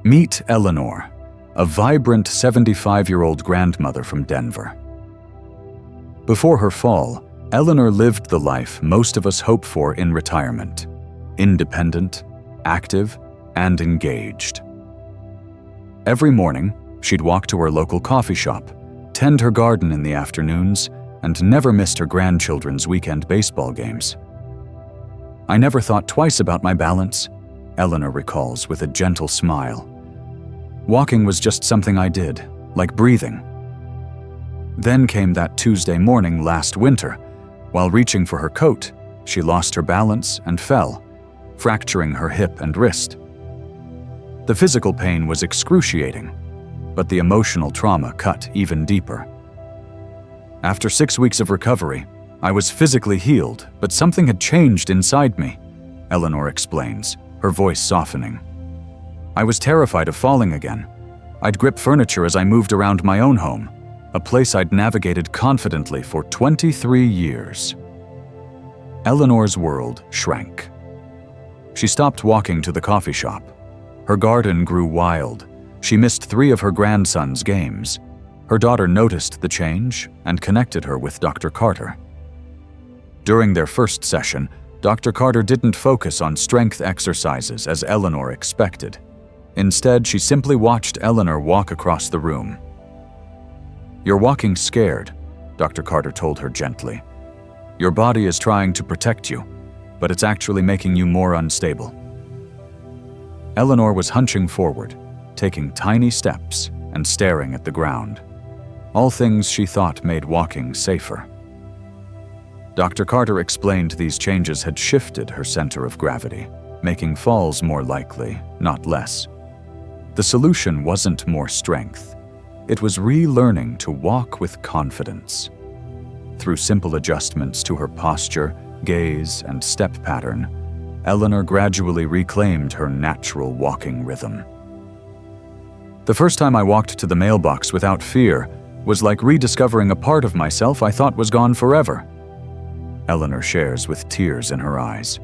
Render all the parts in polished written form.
Meet Eleanor, a vibrant 75-year-old grandmother from Denver. Before her fall, Eleanor lived the life most of us hope for in retirement: independent, active, and engaged. Every morning, she'd walk to her local coffee shop, tend her garden in the afternoons, and never missed her grandchildren's weekend baseball games. "I never thought twice about my balance," Eleanor recalls with a gentle smile. "Walking was just something I did, like breathing." Then came that Tuesday morning last winter. While reaching for her coat, she lost her balance and fell, fracturing her hip and wrist. The physical pain was excruciating, but the emotional trauma cut even deeper. "After 6 weeks of recovery, I was physically healed, but something had changed inside me," Eleanor explains, her voice softening. "I was terrified of falling again. I'd grip furniture as I moved around my own home, a place I'd navigated confidently for 23 years. Eleanor's world shrank. She stopped walking to the coffee shop. Her garden grew wild. She missed 3 of her grandson's games. Her daughter noticed the change and connected her with Dr. Carter. During their first session, Dr. Carter didn't focus on strength exercises as Eleanor expected. Instead, she simply watched Eleanor walk across the room. "You're walking scared," Dr. Carter told her gently. "Your body is trying to protect you, but it's actually making you more unstable." Eleanor was hunching forward, taking tiny steps and staring at the ground, all things she thought made walking safer. Dr. Carter explained these changes had shifted her center of gravity, making falls more likely, not less. The solution wasn't more strength. It was relearning to walk with confidence. Through simple adjustments to her posture, gaze, and step pattern, Eleanor gradually reclaimed her natural walking rhythm. "The first time I walked to the mailbox without fear was like rediscovering a part of myself I thought was gone forever," Eleanor shares with tears in her eyes.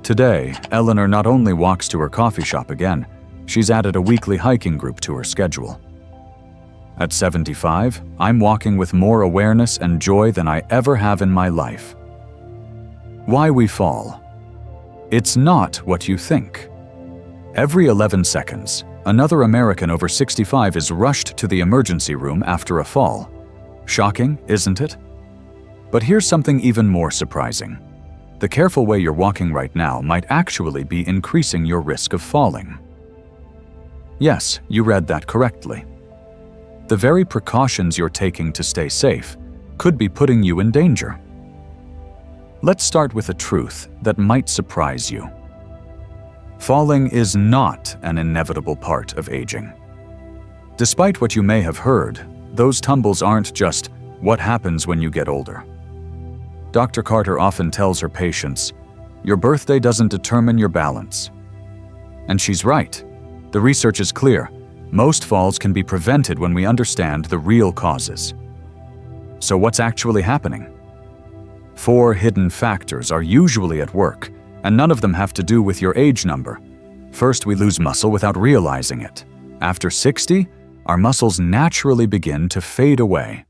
Today, Eleanor not only walks to her coffee shop again, she's added a weekly hiking group to her schedule. "At 75, I'm walking with more awareness and joy than I ever have in my life." Why we fall. It's not what you think. Every 11 seconds, another American over 65 is rushed to the emergency room after a fall. Shocking, isn't it? But here's something even more surprising. The careful way you're walking right now might actually be increasing your risk of falling. Yes, you read that correctly. The very precautions you're taking to stay safe could be putting you in danger. Let's start with a truth that might surprise you. Falling is not an inevitable part of aging. Despite what you may have heard, those tumbles aren't just what happens when you get older. Dr. Carter often tells her patients, "Your birthday doesn't determine your balance." And she's right. The research is clear. Most falls can be prevented when we understand the real causes. So what's actually happening? 4 hidden factors are usually at work, and none of them have to do with your age number. First, we lose muscle without realizing it. After 60, our muscles naturally begin to fade away.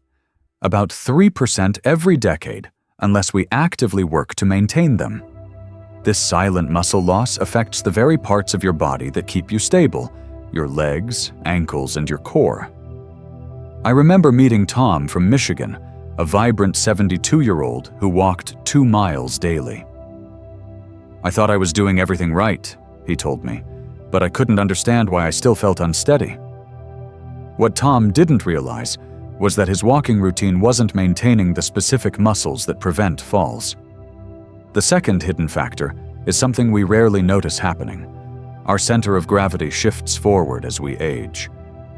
About 3% every decade, unless we actively work to maintain them. This silent muscle loss affects the very parts of your body that keep you stable: your legs, ankles, and your core. I remember meeting Tom from Michigan, a vibrant 72-year-old who walked 2 miles daily. "I thought I was doing everything right," he told me, "but I couldn't understand why I still felt unsteady." What Tom didn't realize was that his walking routine wasn't maintaining the specific muscles that prevent falls. The second hidden factor is something we rarely notice happening. Our center of gravity shifts forward as we age.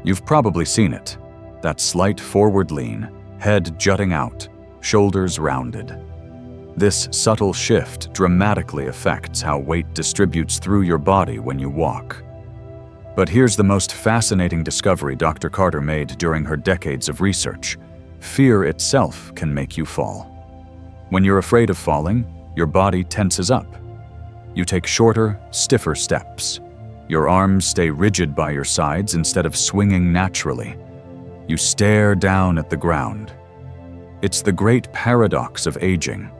You've probably seen it. That slight forward lean, head jutting out, shoulders rounded. This subtle shift dramatically affects how weight distributes through your body when you walk. But here's the most fascinating discovery Dr. Carter made during her decades of research. Fear itself can make you fall. When you're afraid of falling, your body tenses up. You take shorter, stiffer steps. Your arms stay rigid by your sides instead of swinging naturally. You stare down at the ground. It's the great paradox of aging.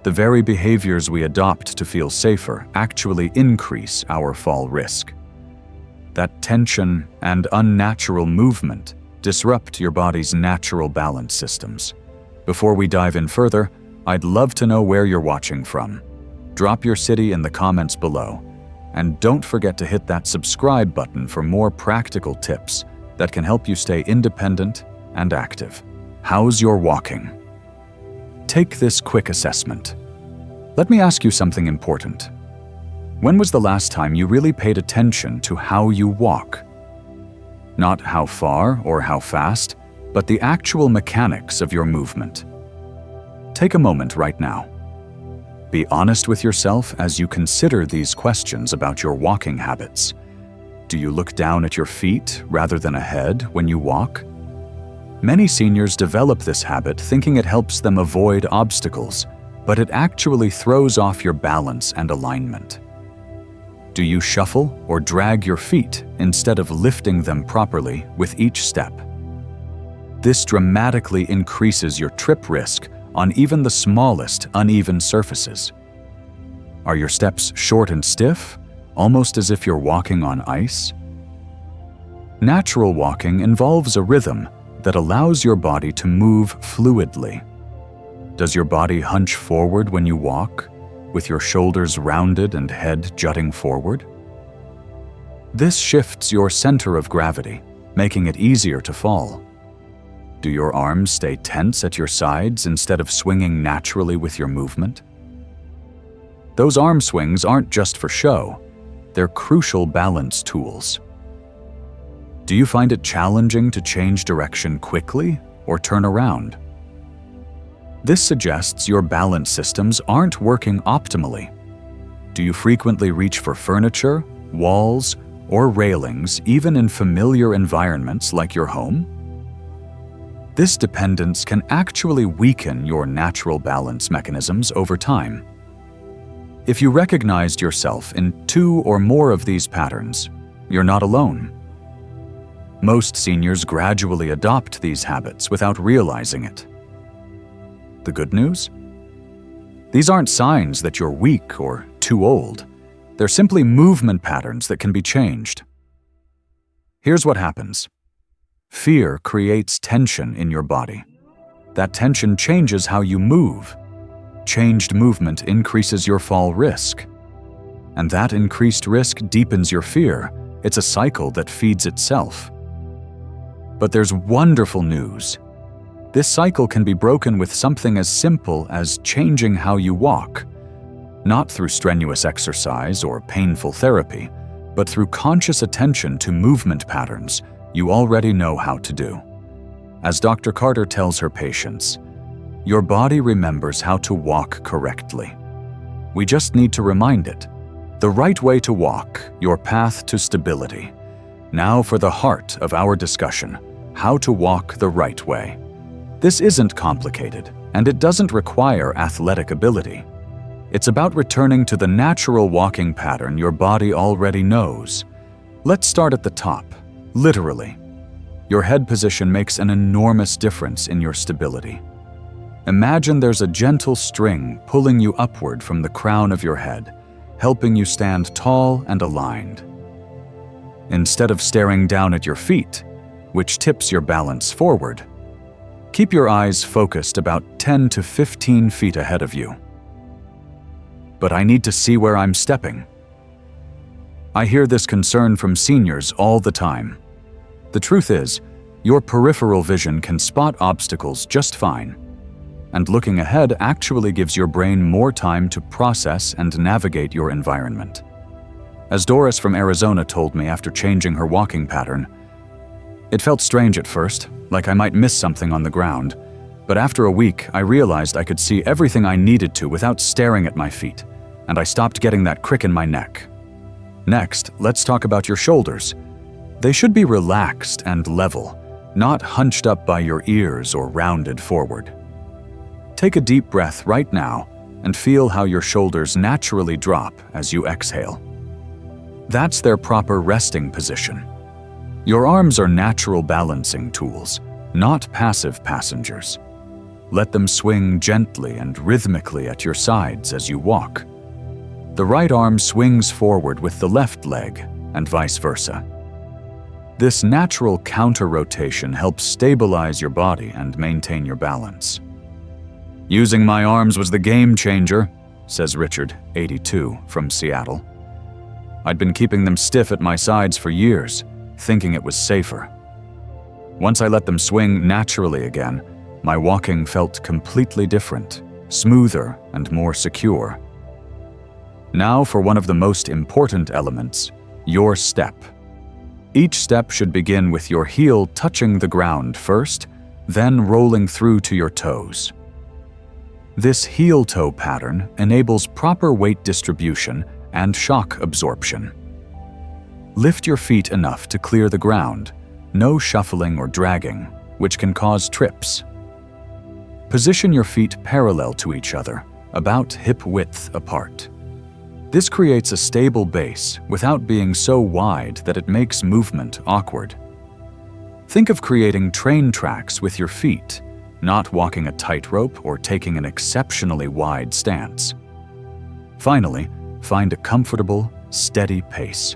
The very behaviors we adopt to feel safer actually increase our fall risk. That tension and unnatural movement disrupt your body's natural balance systems. Before we dive in further, I'd love to know where you're watching from. Drop your city in the comments below. And don't forget to hit that subscribe button for more practical tips that can help you stay independent and active. How's your walking? Take this quick assessment. Let me ask you something important. When was the last time you really paid attention to how you walk? Not how far or how fast, but the actual mechanics of your movement. Take a moment right now. Be honest with yourself as you consider these questions about your walking habits. Do you look down at your feet rather than ahead when you walk? Many seniors develop this habit thinking it helps them avoid obstacles, but it actually throws off your balance and alignment. Do you shuffle or drag your feet instead of lifting them properly with each step? This dramatically increases your trip risk on even the smallest uneven surfaces. Are your steps short and stiff, almost as if you're walking on ice? Natural walking involves a rhythm that allows your body to move fluidly. Does your body hunch forward when you walk, with your shoulders rounded and head jutting forward? This shifts your center of gravity, making it easier to fall. Do your arms stay tense at your sides instead of swinging naturally with your movement? Those arm swings aren't just for show, they're crucial balance tools. Do you find it challenging to change direction quickly or turn around? This suggests your balance systems aren't working optimally. Do you frequently reach for furniture, walls, or railings even in familiar environments like your home? This dependence can actually weaken your natural balance mechanisms over time. If you recognized yourself in 2 or more of these patterns, you're not alone. Most seniors gradually adopt these habits without realizing it. The good news? These aren't signs that you're weak or too old. They're simply movement patterns that can be changed. Here's what happens. Fear creates tension in your body. That tension changes how you move. Changed movement increases your fall risk. And that increased risk deepens your fear. It's a cycle that feeds itself. But there's wonderful news. This cycle can be broken with something as simple as changing how you walk. Not through strenuous exercise or painful therapy, but through conscious attention to movement patterns you already know how to do. As Dr. Carter tells her patients, your body remembers how to walk correctly. We just need to remind it. The right way to walk, your path to stability. Now for the heart of our discussion, how to walk the right way. This isn't complicated, and it doesn't require athletic ability. It's about returning to the natural walking pattern your body already knows. Let's start at the top. Literally. Your head position makes an enormous difference in your stability. Imagine there's a gentle string pulling you upward from the crown of your head, helping you stand tall and aligned. Instead of staring down at your feet, which tips your balance forward, keep your eyes focused about 10 to 15 feet ahead of you. But I need to see where I'm stepping. I hear this concern from seniors all the time. The truth is, your peripheral vision can spot obstacles just fine, and looking ahead actually gives your brain more time to process and navigate your environment. As Doris from Arizona told me after changing her walking pattern, it felt strange at first, like I might miss something on the ground, but after a week I realized I could see everything I needed to without staring at my feet, and I stopped getting that crick in my neck. Next, let's talk about your shoulders. They should be relaxed and level, not hunched up by your ears or rounded forward. Take a deep breath right now and feel how your shoulders naturally drop as you exhale. That's their proper resting position. Your arms are natural balancing tools, not passive passengers. Let them swing gently and rhythmically at your sides as you walk. The right arm swings forward with the left leg, and vice versa. This natural counter-rotation helps stabilize your body and maintain your balance. "Using my arms was the game changer," says Richard, 82, from Seattle. "I'd been keeping them stiff at my sides for years, thinking it was safer. Once I let them swing naturally again, my walking felt completely different, smoother and more secure." Now for one of the most important elements, your step. Each step should begin with your heel touching the ground first, then rolling through to your toes. This heel-toe pattern enables proper weight distribution and shock absorption. Lift your feet enough to clear the ground, no shuffling or dragging, which can cause trips. Position your feet parallel to each other, about hip-width apart. This creates a stable base without being so wide that it makes movement awkward. Think of creating train tracks with your feet, not walking a tightrope or taking an exceptionally wide stance. Finally, find a comfortable, steady pace.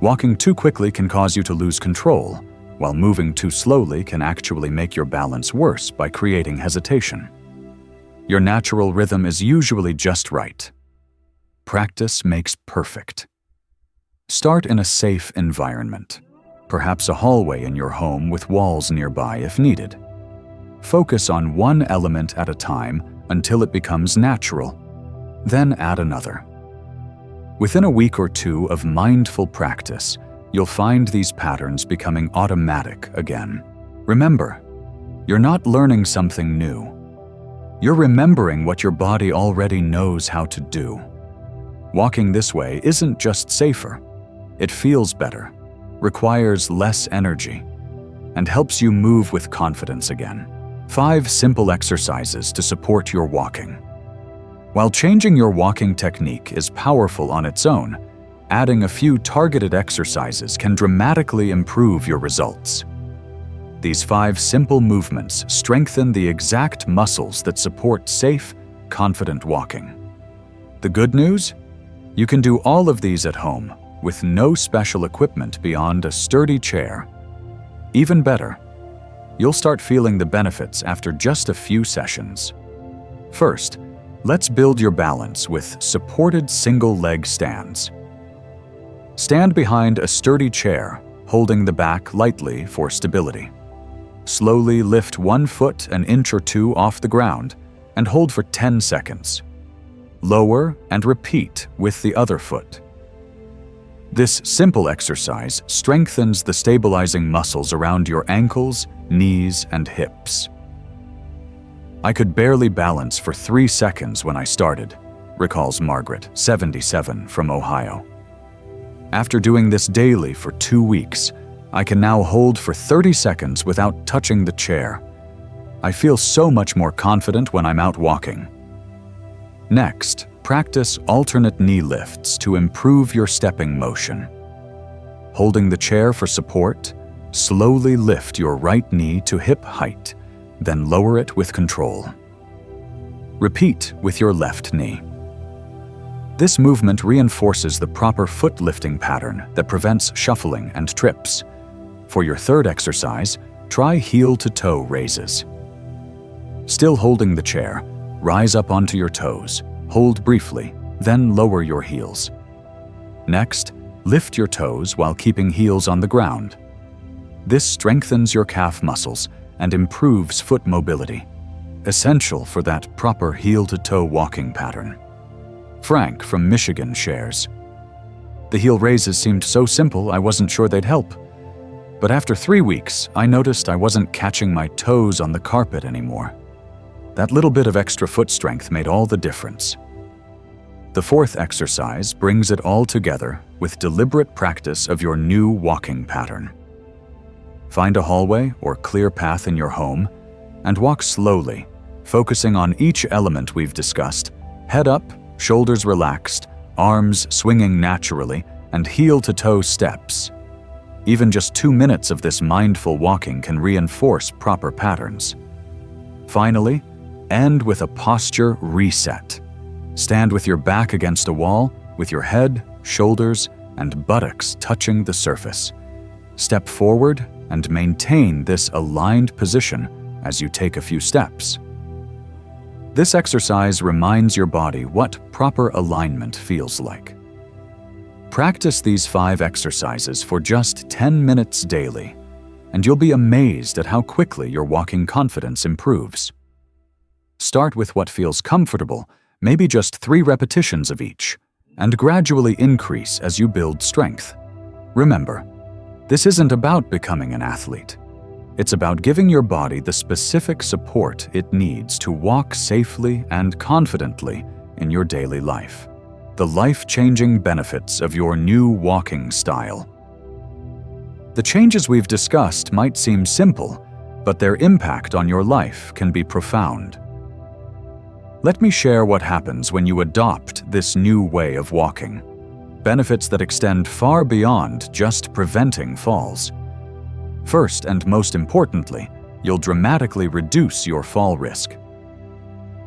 Walking too quickly can cause you to lose control, while moving too slowly can actually make your balance worse by creating hesitation. Your natural rhythm is usually just right. Practice makes perfect. Start in a safe environment, perhaps a hallway in your home with walls nearby if needed. Focus on one element at a time until it becomes natural, then add another. Within a week or two of mindful practice, you'll find these patterns becoming automatic again. Remember, you're not learning something new. You're remembering what your body already knows how to do. Walking this way isn't just safer. It feels better, requires less energy, and helps you move with confidence again. 5 simple exercises to support your walking. While changing your walking technique is powerful on its own, adding a few targeted exercises can dramatically improve your results. These 5 simple movements strengthen the exact muscles that support safe, confident walking. The good news? You can do all of these at home with no special equipment beyond a sturdy chair. Even better, you'll start feeling the benefits after just a few sessions. First, let's build your balance with supported single-leg stands. Stand behind a sturdy chair, holding the back lightly for stability. Slowly lift one foot an inch or two off the ground and hold for 10 seconds. Lower and repeat with the other foot. This simple exercise strengthens the stabilizing muscles around your ankles, knees, and hips. "I could barely balance for 3 seconds when I started," recalls Margaret, 77, from Ohio. "After doing this daily for 2 weeks, I can now hold for 30 seconds without touching the chair. I feel so much more confident when I'm out walking." Next, practice alternate knee lifts to improve your stepping motion. Holding the chair for support, slowly lift your right knee to hip height, then lower it with control. Repeat with your left knee. This movement reinforces the proper foot lifting pattern that prevents shuffling and trips. For your third exercise, try heel-to-toe raises. Still holding the chair, rise up onto your toes, hold briefly, then lower your heels. Next, lift your toes while keeping heels on the ground. This strengthens your calf muscles and improves foot mobility, essential for that proper heel-to-toe walking pattern. Frank from Michigan shares, "The heel raises seemed so simple I wasn't sure they'd help. But after 3 weeks, I noticed I wasn't catching my toes on the carpet anymore. That little bit of extra foot strength made all the difference." The fourth exercise brings it all together with deliberate practice of your new walking pattern. Find a hallway or clear path in your home and walk slowly, focusing on each element we've discussed: head up, shoulders relaxed, arms swinging naturally, and heel-to-toe steps. Even just 2 minutes of this mindful walking can reinforce proper patterns. Finally, end with a posture reset. Stand with your back against a wall, with your head, shoulders, and buttocks touching the surface. Step forward and maintain this aligned position as you take a few steps. This exercise reminds your body what proper alignment feels like. Practice these 5 exercises for just 10 minutes daily, and you'll be amazed at how quickly your walking confidence improves. Start with what feels comfortable, maybe just 3 repetitions of each, and gradually increase as you build strength. Remember, this isn't about becoming an athlete. It's about giving your body the specific support it needs to walk safely and confidently in your daily life. The life-changing benefits of your new walking style. The changes we've discussed might seem simple, but their impact on your life can be profound. Let me share what happens when you adopt this new way of walking. Benefits that extend far beyond just preventing falls. First and most importantly, you'll dramatically reduce your fall risk.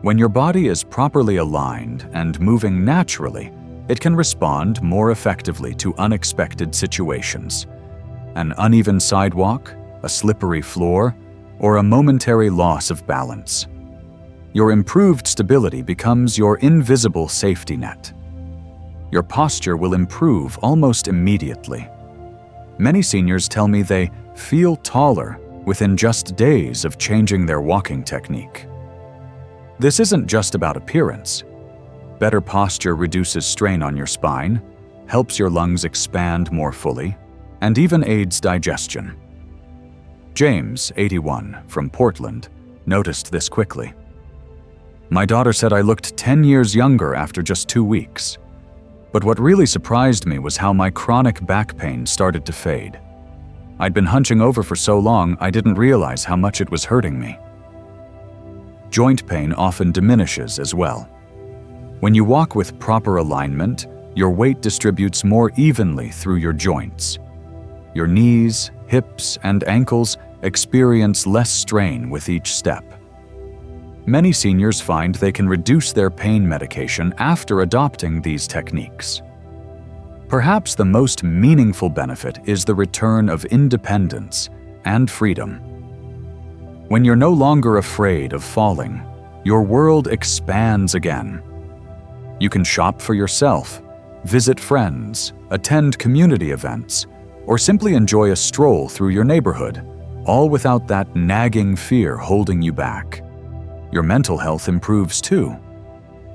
When your body is properly aligned and moving naturally, it can respond more effectively to unexpected situations. An uneven sidewalk, a slippery floor, or a momentary loss of balance. Your improved stability becomes your invisible safety net. Your posture will improve almost immediately. Many seniors tell me they feel taller within just days of changing their walking technique. This isn't just about appearance. Better posture reduces strain on your spine, helps your lungs expand more fully, and even aids digestion. James, 81, from Portland, noticed this quickly. My daughter said I looked 10 years younger after just 2 weeks. But what really surprised me was how my chronic back pain started to fade. I'd been hunching over for so long I didn't realize how much it was hurting me. Joint pain often diminishes as well. When you walk with proper alignment, your weight distributes more evenly through your joints. Your knees, hips, and ankles experience less strain with each step. Many seniors find they can reduce their pain medication after adopting these techniques. Perhaps the most meaningful benefit is the return of independence and freedom. When you're no longer afraid of falling, your world expands again. You can shop for yourself, visit friends, attend community events, or simply enjoy a stroll through your neighborhood, all without that nagging fear holding you back. Your mental health improves too.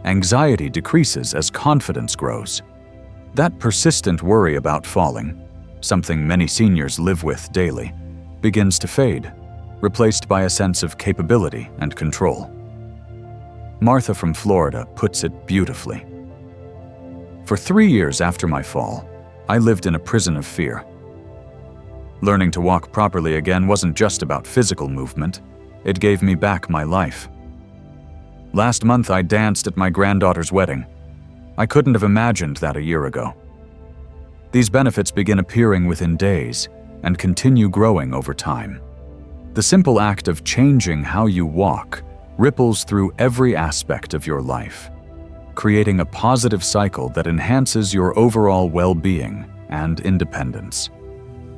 Anxiety decreases as confidence grows. That persistent worry about falling, something many seniors live with daily, begins to fade, replaced by a sense of capability and control. Martha from Florida puts it beautifully. For 3 years after my fall, I lived in a prison of fear. Learning to walk properly again wasn't just about physical movement, it gave me back my life. Last month I danced at my granddaughter's wedding. I couldn't have imagined that a year ago. These benefits begin appearing within days and continue growing over time. The simple act of changing how you walk ripples through every aspect of your life, creating a positive cycle that enhances your overall well-being and independence.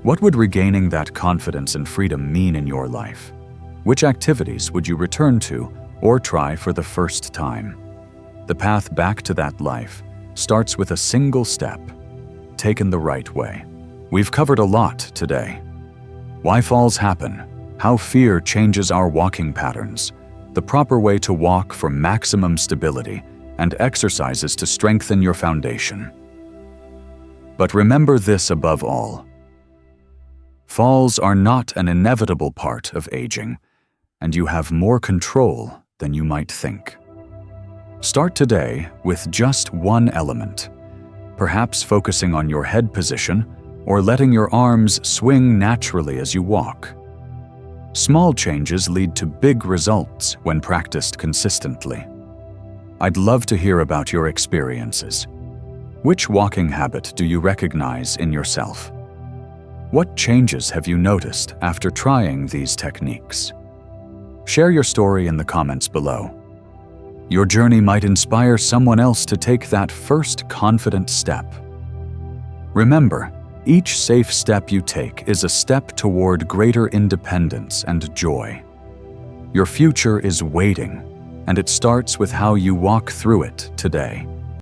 What would regaining that confidence and freedom mean in your life? Which activities would you return to or try for the first time? The path back to that life starts with a single step, taken the right way. We've covered a lot today. Why falls happen, how fear changes our walking patterns, the proper way to walk for maximum stability, and exercises to strengthen your foundation. But remember this above all. Falls are not an inevitable part of aging, and you have more control than you might think. Start today with just one element, perhaps focusing on your head position or letting your arms swing naturally as you walk. Small changes lead to big results when practiced consistently. I'd love to hear about your experiences. Which walking habit do you recognize in yourself? What changes have you noticed after trying these techniques? Share your story in the comments below. Your journey might inspire someone else to take that first confident step. Remember, each safe step you take is a step toward greater independence and joy. Your future is waiting, and it starts with how you walk through it today.